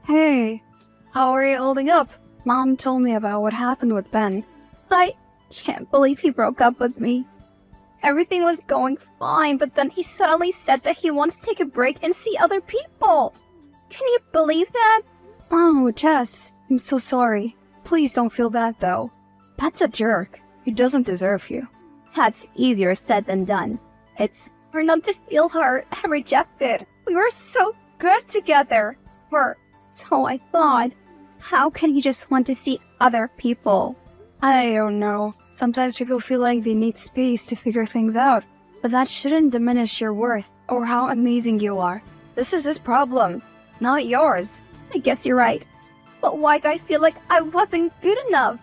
Hey, how are you holding up? Mom told me about what happened with Ben. I can't believe he broke up with me. Everything was going fine, but then he suddenly said that he wants to take a break and see other people. Can you believe that? Oh, Jess, I'm so sorry. Please don't feel bad though. Ben's a jerk. He doesn't deserve you. That's easier said than done. It's hard not to feel hurt and rejected. We were so good together. Or so I thought. How can he just want to see other people? I don't know. Sometimes people feel like they need space to figure things out. But that shouldn't diminish your worth or how amazing you are. This is his problem, not yours. I guess you're right. But why do I feel like I wasn't good enough?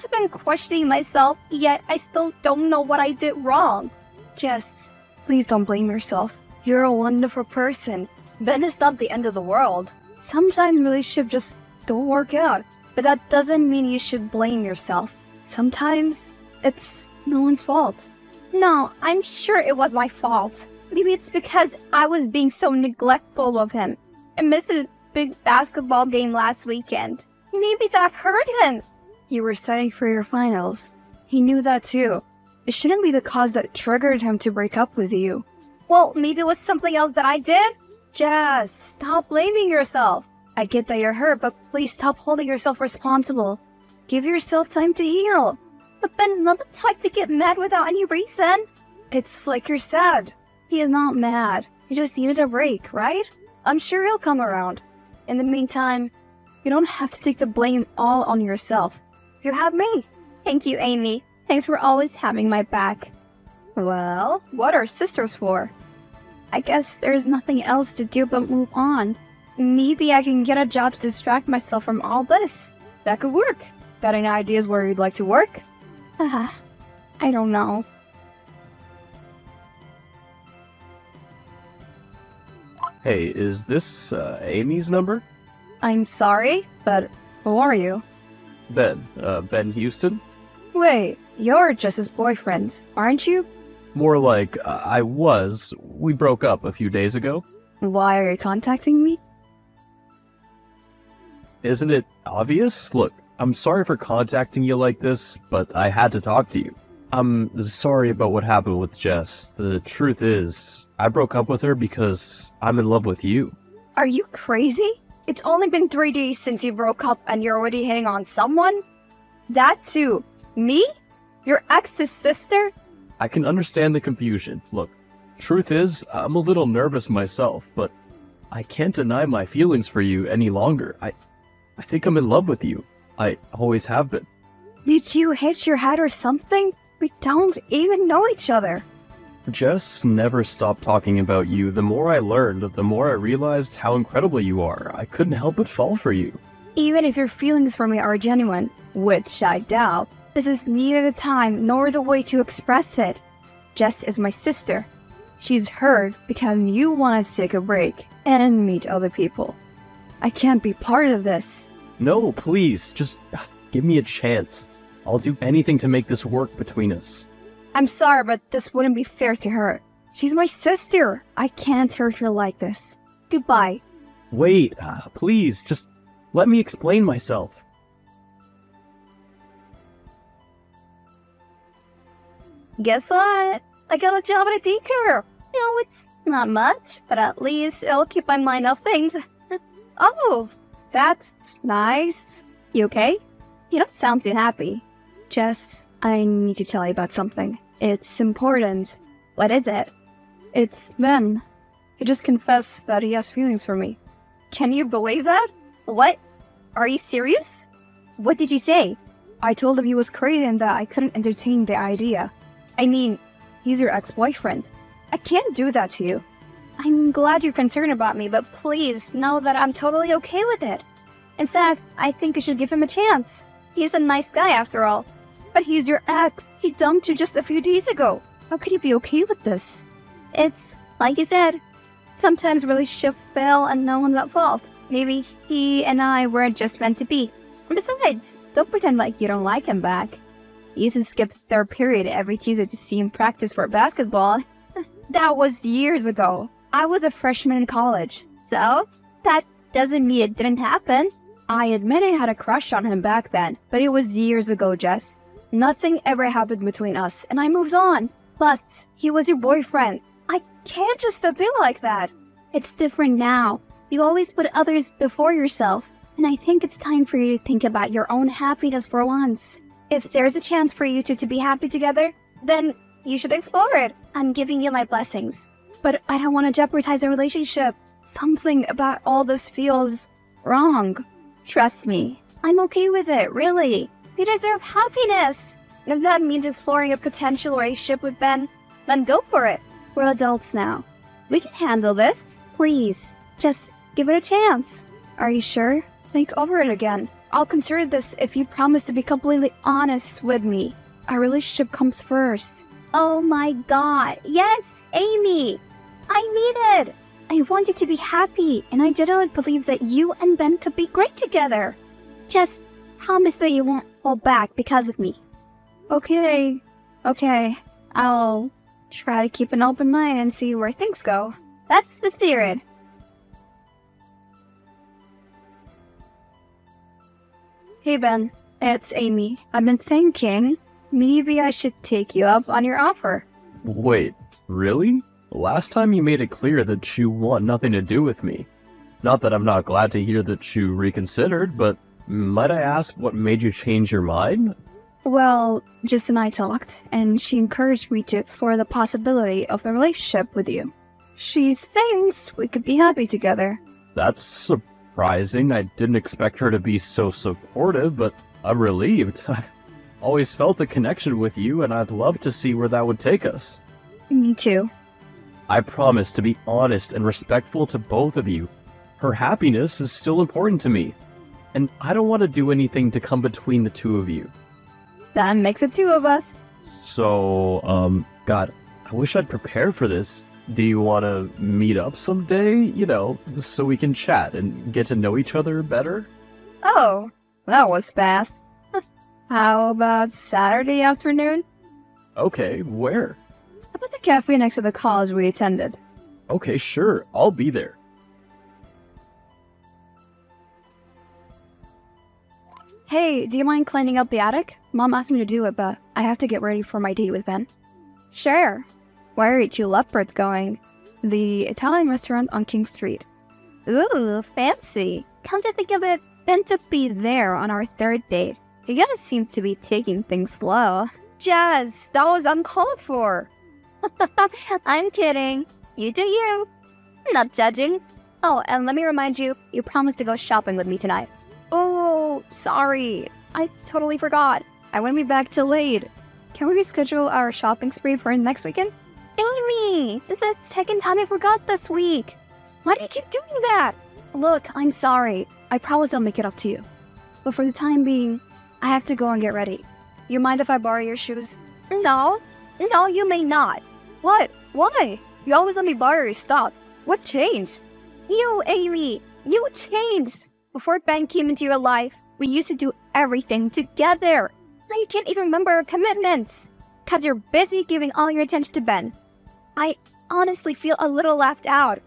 I've been questioning myself, yet I still don't know what I did wrong. Jess, please don't blame yourself. You're a wonderful person. Ben is not the end of the world. Sometimes relationships just don't work out, but that doesn't mean you should blame yourself. Sometimes it's no one's fault. No, I'm sure it was my fault. Maybe it's because I was being so neglectful of him. I missed his big basketball game last weekend. Maybe that hurt him. You were studying for your finals. He knew that too. It shouldn't be the cause that triggered him to break up with you. Well, maybe it was something else that I did? Jess, stop blaming yourself. I get that you're hurt, but please stop holding yourself responsible. Give yourself time to heal. But Ben's not the type to get mad without any reason. It's like you're sad. He is not mad. He just needed a break, right? I'm sure he'll come around. In the meantime, you don't have to take the blame all on yourself. You have me. Thank you, Amy. Thanks for always having my back. Well, what are sisters for? I guess there's nothing else to do but move on. Maybe I can get a job to distract myself from all this. That could work. Got any ideas where you'd like to work? I don't know. Hey, is this Amy's number? I'm sorry, but who are you? Ben Houston? Wait, you're Jess's boyfriend, aren't you? More like, I was. We broke up a few days ago. Why are you contacting me? Isn't it obvious? Look, I'm sorry for contacting you like this, but I had to talk to you. I'm sorry about what happened with Jess. The truth is, I broke up with her because I'm in love with you. Are you crazy? It's only been 3 days since you broke up and you're already hitting on someone? That too. Me? Your ex's sister? I can understand the confusion. Look, truth is, I'm a little nervous myself, but I can't deny my feelings for you any longer. I think I'm in love with you. I always have been. Did you hit your head or something? We don't even know each other. Jess never stopped talking about you. The more I learned, the more I realized how incredible you are. I couldn't help but fall for you. Even if your feelings for me are genuine, which I doubt, this is neither the time nor the way to express it. Jess is my sister. She's hurt because you want to take a break and meet other people. I can't be part of this. No, please, just give me a chance. I'll do anything to make this work between us. I'm sorry, but this wouldn't be fair to her. She's my sister. I can't hurt her like this. Goodbye. Wait, please, just let me explain myself. Guess what? I got a job at a daycare. It's not much, but at least it'll keep my mind off things. Oh, that's nice. You okay? You don't sound too happy. Jess, I need to tell you about something. It's important. What is it? It's Ben. He just confessed that he has feelings for me. Can you believe that? What? Are you serious? What did you say? I told him he was crazy and that I couldn't entertain the idea. I mean, he's your ex-boyfriend. I can't do that to you. I'm glad you're concerned about me, but please know that I'm totally okay with it. In fact, I think you should give him a chance. He's a nice guy after all. But he's your ex. He dumped you just a few days ago. How could you be okay with this? It's, like you said, sometimes relationships fail and no one's at fault. Maybe he and I weren't just meant to be. Besides, don't pretend like you don't like him back. He used to skip their period every Tuesday to see him practice for basketball. That was years ago. I was a freshman in college. So, that doesn't mean it didn't happen. I admit I had a crush on him back then, but it was years ago, Jess. Nothing ever happened between us, and I moved on. But he was your boyfriend. I can't just stop it like that. It's different now. You always put others before yourself, and I think it's time for you to think about your own happiness for once. If there's a chance for you two to be happy together, then you should explore it. I'm giving you my blessings. But I don't want to jeopardize our relationship. Something about all this feels wrong. Trust me, I'm okay with it, really. You deserve happiness. And if that means exploring a potential relationship with Ben, then go for it. We're adults now. We can handle this. Please, just give it a chance. Are you sure? Think over it again. I'll consider this if you promise to be completely honest with me. Our relationship comes first. Oh my god, yes, Amy! I mean it! I want you to be happy, and I genuinely believe that you and Ben could be great together. Just promise that you won't hold back because of me. Okay. I'll try to keep an open mind and see where things go. That's the spirit. Hey Ben, it's Amy. I've been thinking maybe I should take you up on your offer. Wait, really? Last time you made it clear that you want nothing to do with me. Not that I'm not glad to hear that you reconsidered, but might I ask what made you change your mind? Well, Jess and I talked, and she encouraged me to explore the possibility of a relationship with you. She thinks we could be happy together. That's surprising. I didn't expect her to be so supportive, but I'm relieved. I've always felt a connection with you, and I'd love to see where that would take us. Me too. I promise to be honest and respectful to both of you. Her happiness is still important to me, and I don't want to do anything to come between the two of you. That makes the two of us. So, God, I wish I'd prepared for this. Do you want to meet up someday? You know, so we can chat and get to know each other better? Oh, that was fast. How about Saturday afternoon? Okay, where? How about the cafe next to the college we attended? Okay, sure, I'll be there. Hey, do you mind cleaning up the attic? Mom asked me to do it, but I have to get ready for my date with Ben. Sure. Where are two leopards going? The Italian restaurant on King Street. Ooh, fancy. Come to think of it, Ben to be there on our third date. You guys seem to be taking things slow. Jazz, that was uncalled for. I'm kidding. You do you. Not judging. Oh, and let me remind you, you promised to go shopping with me tonight. Oh, sorry. I totally forgot. I won't be back till late. Can we reschedule our shopping spree for next weekend? Amy, this is the second time I forgot this week. Why do you keep doing that? Look, I'm sorry. I promise I'll make it up to you. But for the time being, I have to go and get ready. You mind if I borrow your shoes? No, you may not. What? Why? You always let me borrow your stuff. What changed? You, Amy, you changed. Before Ben came into your life, we used to do everything together. Now you can't even remember our commitments. Cause you're busy giving all your attention to Ben. I honestly feel a little left out.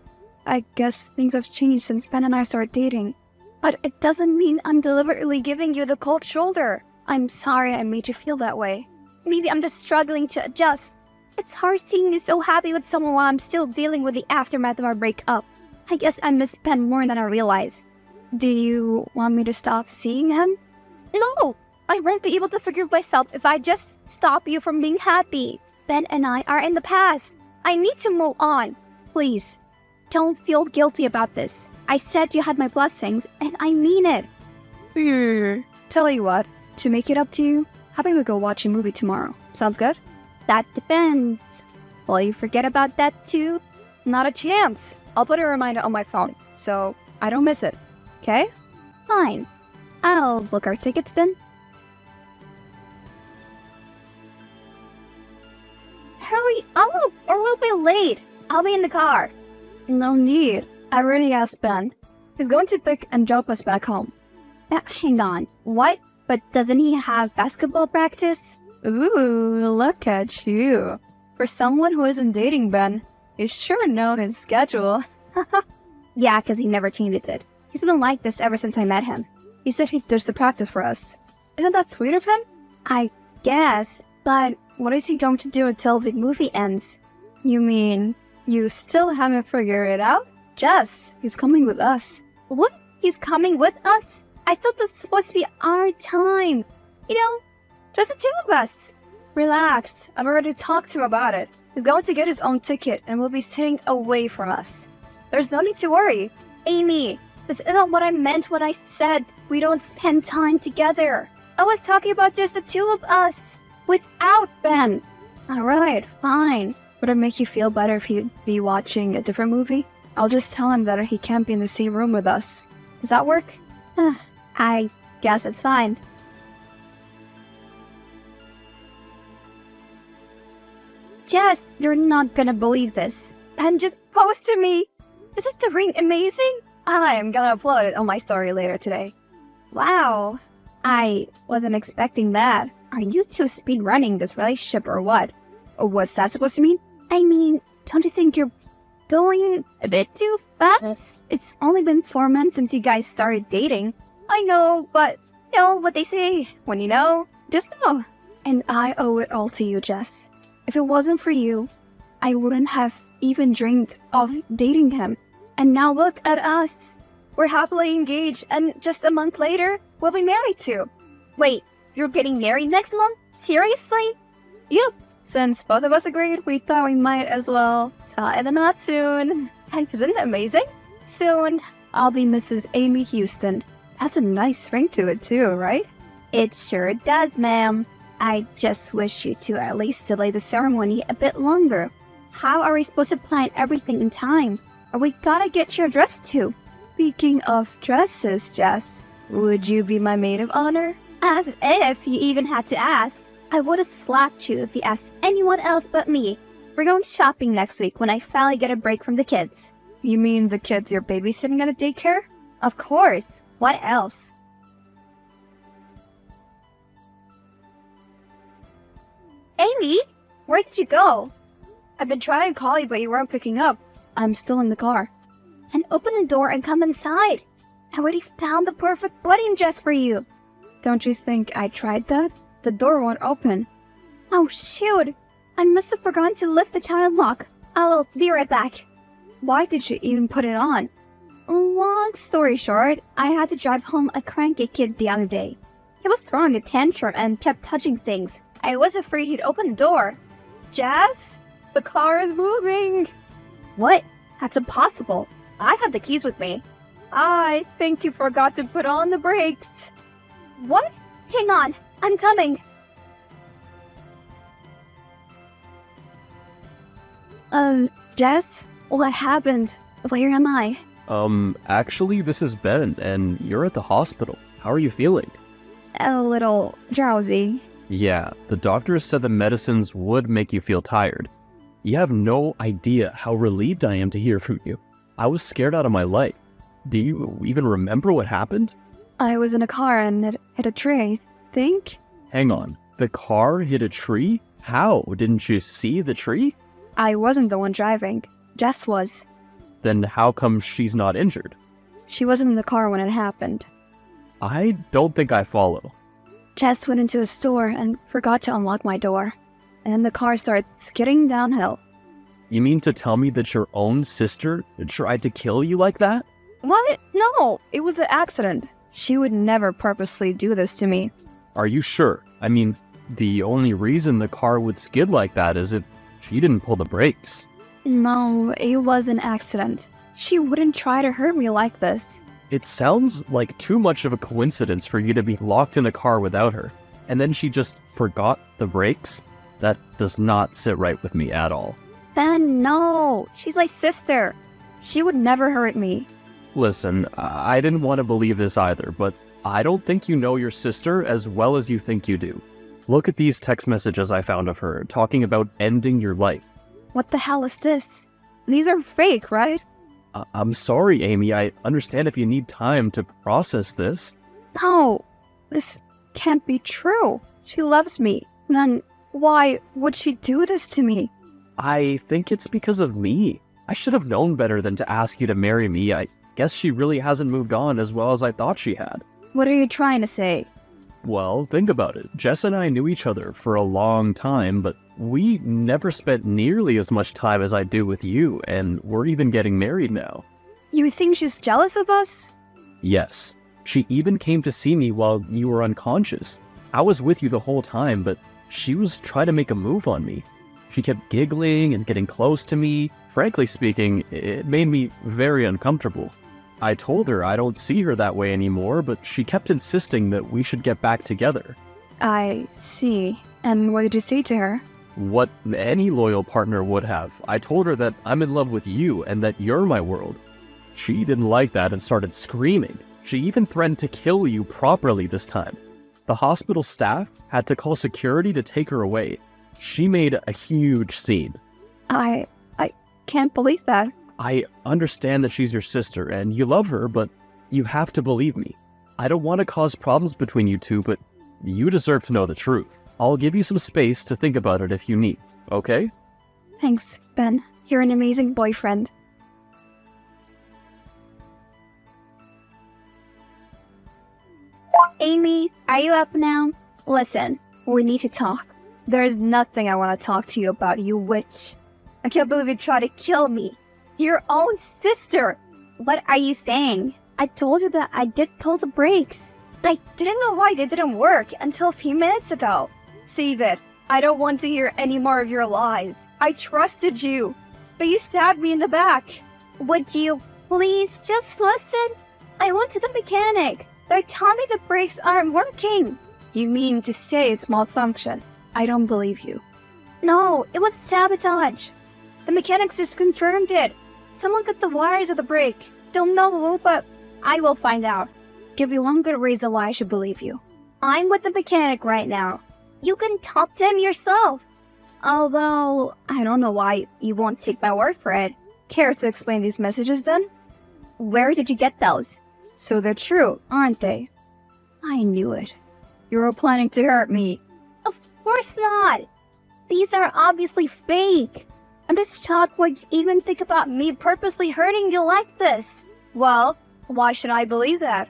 I guess things have changed since Ben and I started dating. But it doesn't mean I'm deliberately giving you the cold shoulder. I'm sorry I made you feel that way. Maybe I'm just struggling to adjust. It's hard seeing you so happy with someone while I'm still dealing with the aftermath of our breakup. I guess I miss Ben more than I realize. Do you want me to stop seeing him? No! I won't be able to forgive myself if I just stop you from being happy. Ben and I are in the past. I need to move on. Please, don't feel guilty about this. I said you had my blessings, and I mean it. Tell you what, to make it up to you, how about we go watch a movie tomorrow? Sounds good? That depends. Will you forget about that too? Not a chance. I'll put a reminder on my phone, so I don't miss it. Okay? Fine. I'll book our tickets then. Hurry up, or we'll be late. I'll be in the car. No need. I already asked Ben. He's going to pick and drop us back home. Hang on. What? But doesn't he have basketball practice? Ooh, look at you. For someone who isn't dating Ben, you sure know his schedule. Yeah, because he never changes it. He's been like this ever since I met him. He said he does the practice for us. Isn't that sweet of him? I guess, but what is he going to do until the movie ends? You mean you still haven't figured it out? Jess, he's coming with us. What? He's coming with us? I thought this was supposed to be our time. You know, just the two of us. Relax, I've already talked to him about it. He's going to get his own ticket and will be sitting away from us. There's no need to worry. Amy, this isn't what I meant when I said we don't spend time together. I was talking about just the two of us, without Ben. Alright, fine. Would it make you feel better if he'd be watching a different movie? I'll just tell him that he can't be in the same room with us. Does that work? I guess it's fine. Jess, you're not gonna believe this. Ben just posted me. Isn't the ring amazing? I am gonna upload it on my story later today. Wow. I wasn't expecting that. Are you two speedrunning this relationship or what? Or what's that supposed to mean? I mean, don't you think you're going a bit too fast? It's only been 4 months since you guys started dating. I know, but you know what they say. When you know, just know. And I owe it all to you, Jess. If it wasn't for you, I wouldn't have even dreamed of dating him. And now look at us. We're happily engaged, and just a month later, we'll be married too. Wait, you're getting married next month? Seriously? Yep. Since both of us agreed, we thought we might as well tie the knot soon. And isn't it amazing? Soon, I'll be Mrs. Amy Houston. Has a nice ring to it too, right? It sure does, ma'am. I just wish you to at least delay the ceremony a bit longer. How are we supposed to plan everything in time? Or we gotta get your dress too. Speaking of dresses, Jess, would you be my maid of honor? As if you even had to ask. I would have slapped you if you asked anyone else but me. We're going shopping next week when I finally get a break from the kids. You mean the kids you're babysitting at a daycare? Of course. What else? Amy, where did you go? I've been trying to call you, but you weren't picking up. I'm still in the car. And open the door and come inside. I already found the perfect wedding dress for you. Don't you think I tried that? The door won't open. Oh shoot! I must have forgotten to lift the child lock. I'll be right back. Why did you even put it on? Long story short, I had to drive home a cranky kid the other day. He was throwing a tantrum and kept touching things. I was afraid he'd open the door. Jess? The car is moving! What? That's impossible. I have the keys with me. I think you forgot to put on the brakes. What? Hang on, I'm coming. Jess? What happened? Where am I? Actually, this is Ben, and you're at the hospital. How are you feeling? A little drowsy. Yeah, the doctors said the medicines would make you feel tired. You have no idea how relieved I am to hear from you. I was scared out of my life. Do you even remember what happened? I was in a car and it hit a tree, I think. Hang on, the car hit a tree? How? Didn't you see the tree? I wasn't the one driving. Jess was. Then how come she's not injured? She wasn't in the car when it happened. I don't think I follow. Jess went into a store and forgot to unlock my door. And then the car started skidding downhill. You mean to tell me that your own sister tried to kill you like that? What? No, it was an accident. She would never purposely do this to me. Are you sure? I mean, the only reason the car would skid like that is if she didn't pull the brakes. No, it was an accident. She wouldn't try to hurt me like this. It sounds like too much of a coincidence for you to be locked in a car without her, and then she just forgot the brakes? That does not sit right with me at all. Ben, no! She's my sister! She would never hurt me. Listen, I didn't want to believe this either, but I don't think you know your sister as well as you think you do. Look at these text messages I found of her, talking about ending your life. What the hell is this? These are fake, right? I'm sorry, Amy. I understand if you need time to process this. No, this can't be true. She loves me. Then why would she do this to me? I think it's because of me. I should have known better than to ask you to marry me. I Guess she really hasn't moved on as well as I thought she had. What are you trying to say? Well, think about it. Jess and I knew each other for a long time, but we never spent nearly as much time as I do with you, and we're even getting married now. You think she's jealous of us? Yes. She even came to see me while you were unconscious. I was with you the whole time, but she was trying to make a move on me. She kept giggling and getting close to me. Frankly speaking, it made me very uncomfortable. I told her I don't see her that way anymore, but she kept insisting that we should get back together. I see. And what did you say to her? What any loyal partner would have. I told her that I'm in love with you and that you're my world. She didn't like that and started screaming. She even threatened to kill you properly this time. The hospital staff had to call security to take her away. She made a huge scene. I can't believe that. I understand that she's your sister and you love her, but you have to believe me. I don't want to cause problems between you two, but you deserve to know the truth. I'll give you some space to think about it if you need, okay? Thanks, Ben. You're an amazing boyfriend. Amy, are you up now? Listen, we need to talk. There's nothing I want to talk to you about, you witch. I can't believe you tried to kill me. Your own sister! What are you saying? I told you that I did pull the brakes. I didn't know why they didn't work until a few minutes ago. Save it. I don't want to hear any more of your lies. I trusted you, but you stabbed me in the back. Would you please just listen? I went to the mechanic. They're telling me the brakes aren't working. You mean to say it's malfunction? I don't believe you. No, it was sabotage. The mechanics just confirmed it. Someone cut the wires of the brake. Don't know who, but I will find out. Give you one good reason why I should believe you. I'm with the mechanic right now. You can talk to him yourself. Although, I don't know why you won't take my word for it. Care to explain these messages then? Where did you get those? So they're true, aren't they? I knew it. You were planning to hurt me. Of course not. These are obviously fake. I'm just shocked why you even think about me purposely hurting you like this. Well, why should I believe that?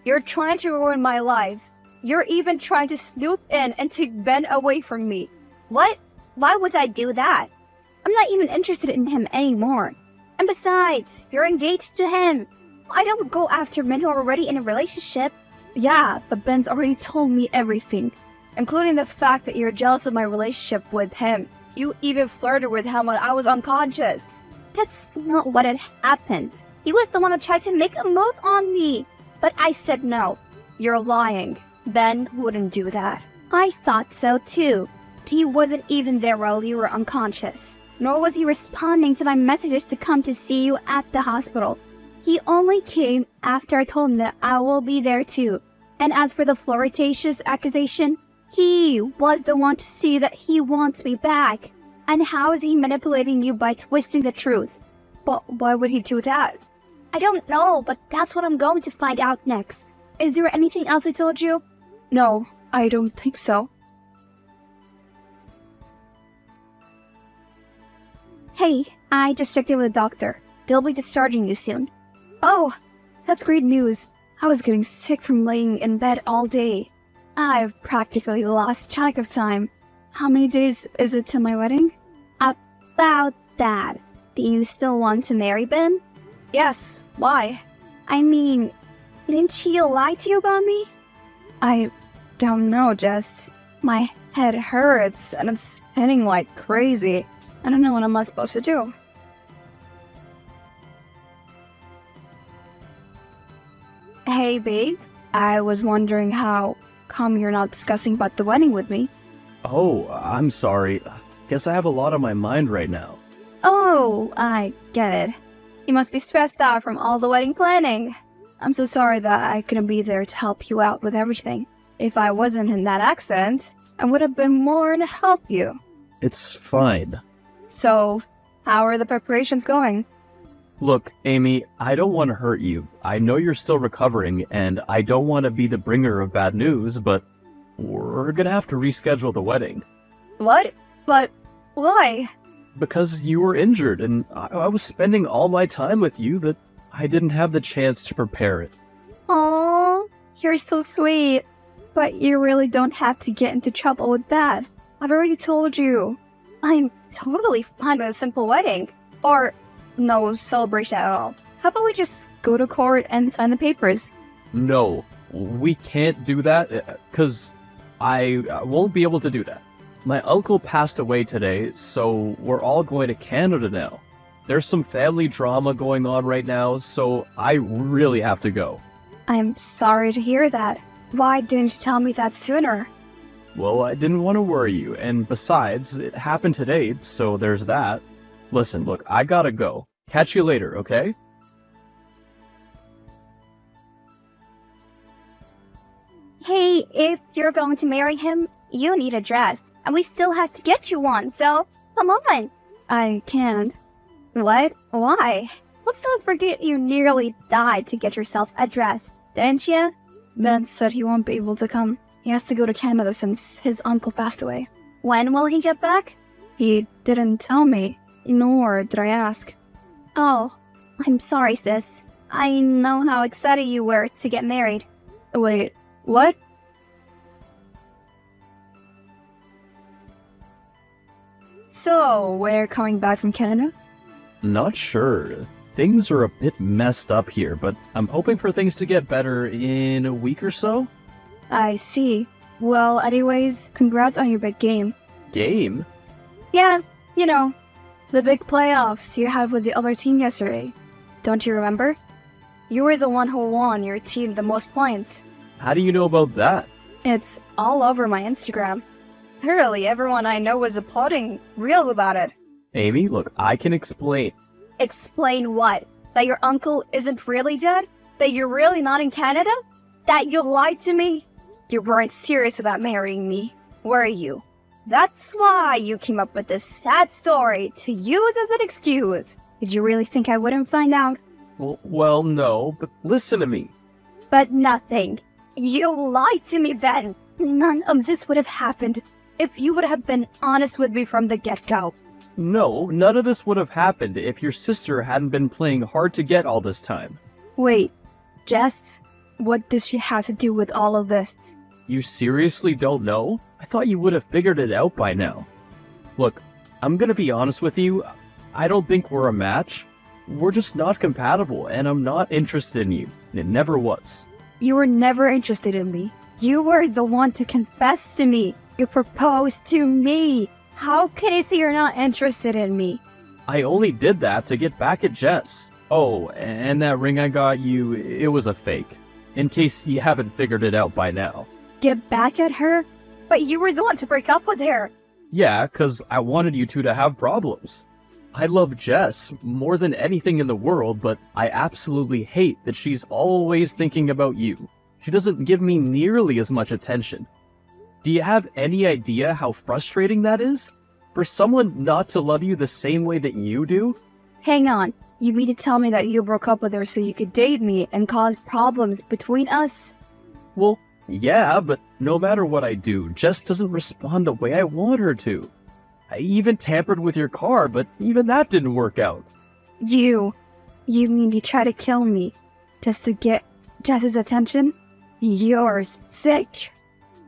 You're trying to ruin my life. You're even trying to snoop in and take Ben away from me. What? Why would I do that? I'm not even interested in him anymore. And besides, you're engaged to him. I don't go after men who are already in a relationship. Yeah, but Ben's already told me everything, including the fact that you're jealous of my relationship with him. You even flirted with him when I was unconscious. That's not what had happened. He was the one who tried to make a move on me. But I said no. You're lying. Ben wouldn't do that. I thought so too. He wasn't even there while you were unconscious. Nor was he responding to my messages to come to see you at the hospital. He only came after I told him that I will be there too. And as for the flirtatious accusation, he was the one to see that he wants me back. And how is he manipulating you by twisting the truth? But why would he do that? I don't know, but that's what I'm going to find out next. Is there anything else I told you? No, I don't think so. Hey, I just checked in with the doctor. They'll be discharging you soon. Oh, that's great news. I was getting sick from laying in bed all day. I've practically lost track of time. How many days is it to my wedding? About that. Do you still want to marry Ben? Yes, why? I mean, didn't she lie to you about me? I don't know, Jess. My head hurts and it's spinning like crazy. I don't know what I'm supposed to do. Hey, babe. I was wondering how come you're not discussing about the wedding with me. Oh, I'm sorry. Guess I have a lot on my mind right now. Oh, I get it. You must be stressed out from all the wedding planning. I'm so sorry that I couldn't be there to help you out with everything. If I wasn't in that accident, I would have been more to help you. It's fine. So, how are the preparations going? Look, Amy, I don't want to hurt you. I know you're still recovering, and I don't want to be the bringer of bad news, but we're gonna have to reschedule the wedding. What? But why? Because you were injured, and I was spending all my time with you that I didn't have the chance to prepare it. Aww, you're so sweet. But you really don't have to get into trouble with that. I've already told you. I'm totally fine with a simple wedding. Or no celebration at all. How about we just go to court and sign the papers? No, we can't do that, because I won't be able to do that. My uncle passed away today, so we're all going to Canada now. There's some family drama going on right now, so I really have to go. I'm sorry to hear that. Why didn't you tell me that sooner? Well, I didn't want to worry you, and besides, it happened today, so there's that. Listen, look, I gotta go. Catch you later, okay? Hey, if you're going to marry him, you need a dress. And we still have to get you one, so come on. I can't. What? Why? Let's not forget you nearly died to get yourself a dress, didn't you? Ben said he won't be able to come. He has to go to Canada since his uncle passed away. When will he get back? He didn't tell me, nor did I ask. Oh, I'm sorry, sis. I know how excited you were to get married. Wait, what? So, we're coming back from Canada? Not sure. Things are a bit messed up here, but I'm hoping for things to get better in a week or so. I see. Well, anyways, congrats on your big game. Game? Yeah, you know, the big playoffs you had with the other team yesterday. Don't you remember? You were the one who won your team the most points. How do you know about that? It's all over my Instagram. Literally everyone I know was applauding reels about it. Amy, look, I can explain. Explain what? That your uncle isn't really dead? That you're really not in Canada? That you lied to me? You weren't serious about marrying me, were you? That's why you came up with this sad story to use as an excuse. Did you really think I wouldn't find out? Well, no, but listen to me. But nothing. You lied to me, Ben. None of this would have happened if you would have been honest with me from the get-go. No, none of this would have happened if your sister hadn't been playing hard to get all this time. Wait, Jess? What does she have to do with all of this? You seriously don't know? I thought you would have figured it out by now. Look, I'm gonna be honest with you. I don't think we're a match. We're just not compatible, and I'm not interested in you. It never was. You were never interested in me. You were the one to confess to me. You proposed to me. How can you say you're not interested in me? I only did that to get back at Jess. Oh, and that ring I got you, it was a fake. In case you haven't figured it out by now. Get back at her? But you were the one to break up with her. Yeah, 'cause I wanted you two to have problems. I love Jess more than anything in the world, but I absolutely hate that she's always thinking about you. She doesn't give me nearly as much attention. Do you have any idea how frustrating that is? For someone not to love you the same way that you do? Hang on. You mean to tell me that you broke up with her so you could date me and cause problems between us? Well, yeah, but no matter what I do, Jess doesn't respond the way I want her to. I even tampered with your car, but even that didn't work out. You mean you try to kill me just to get Jess's attention? You're sick.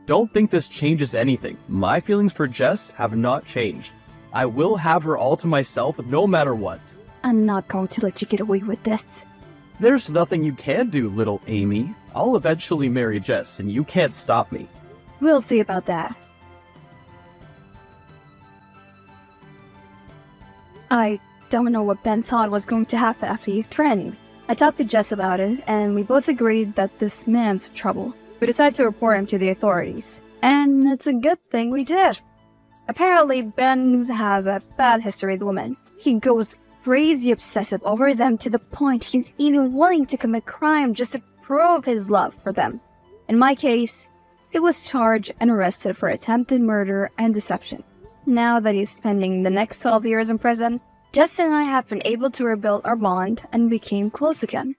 Don't think this changes anything. My feelings for Jess have not changed. I will have her all to myself no matter what. I'm not going to let you get away with this. There's nothing you can do, little Amy. I'll eventually marry Jess, and you can't stop me. We'll see about that. I don't know what Ben thought was going to happen after he threatened me. I talked to Jess about it, and we both agreed that this man's trouble. We decided to report him to the authorities. And it's a good thing we did. Apparently, Ben has a bad history with women. He goes crazy obsessive over them to the point he's even willing to commit crime just to prove his love for them. In my case, he was charged and arrested for attempted murder and deception. Now that he's spending the next 12 years in prison, Jess and I have been able to rebuild our bond and became close again.